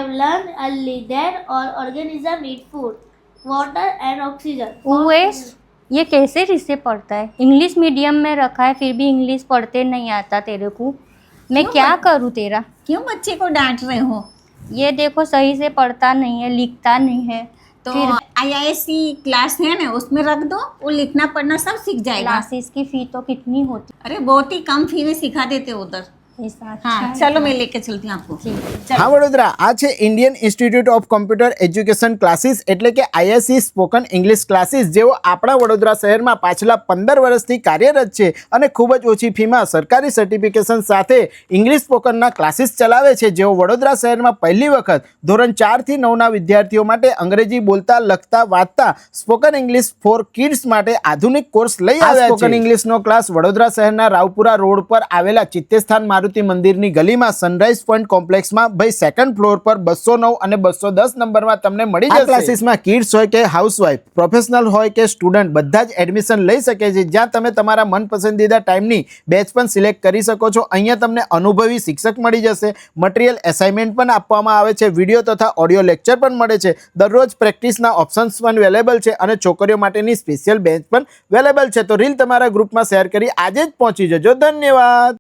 have learned early that all organisms need food, water and oxygen. OS ये कैसे रिश्ते पढ़ता है? इंग्लिश मीडियम में रखा है फिर भी इंग्लिश पढ़ते नहीं आता तेरे को। मैं क्यों क्या बच- करूँ तेरा? क्यों बच्चे को डांट रहे हो? ये देखो सही से पढ़ता नहीं है, लिखता नहीं है। तो फिर IISc क्लास है ना, उसमें रख दो, वो लिखना पढ़ना सब सीख जाएगा। क्लासेस की फी तो कितनी होती अरे बहुत ही कम फी में सिखा देते उधर। है? ऐसा अच्छा हाँ है। चलो मैं लेके चलती हूँ आपको। હા વડોદરા, આ છે Indian institute of computer education classes એટલે કે IISc સ્પોકન ઇંગ્લિશ ક્લાસીસ, જેઓ આપણા વડોદરા શહેરમાં પાછલા 15 વર્ષથી કાર્યરત છે અને ખૂબ જ ઓછી ફીમાં સરકારી સર્ટિફિકેશન સાથે ઇંગ્લિશ સ્પોકનના ક્લાસીસ ચલાવે છે, જેઓ વડોદરા શહેરમાં પહેલી વખત ધોરણ 4 થી 9ના વિદ્યાર્થીઓ માટે અંગ્રેજી બોલતા લખતા વાંચતા સ્પોકન ઇંગ્લિશ ફોર કિડ્સ માટે આધુનિક કોર્સ લઈ આવ્યા છે। સ્પોકન ઇંગ્લિશનો ક્લાસ વડોદરા શહેરના રાવપુરા રોડ પર આવેલા ચિત્તેસ્થાન મારુતિ મંદિરની ગલીમાં સનરાઈઝ પોઈન્ટ કોમ્પ્લેક્સમાં ભાઈ સેકન્ડ ફ્લોર પર 209 અને 210 નંબરમાં તમને મળી જશે। આ ક્લાસીસમાં કિડ્સ હોય કે હાઉસવાઈફ, પ્રોફેશનલ હોય કે સ્ટુડન્ટ, બધા જ એડમિશન લઈ શકે છે, જ્યાં તમે તમારા મનપસંદીદા ટાઈમની બેચ પણ સિલેક્ટ કરી શકો છો। અહીંયા તમને અનુભવી શિક્ષક મળી જશે, મટીરિયલ એસાઇનમેન્ટ પણ આપવામાં આવે છે, વિડીયો તથા ઓડિયો લેક્ચર પણ મળે છે, દરરોજ પ્રેક્ટિસના ઓપ્શન્સ પણ અવેલેબલ છે અને છોકરીઓ માટેની સ્પેશિયલ બેન્ચ પણ અવેલેબલ છે। તો રીલ તમારા ગ્રુપમાં શેર કરી આજે જ પહોંચી જજો। ધન્યવાદ।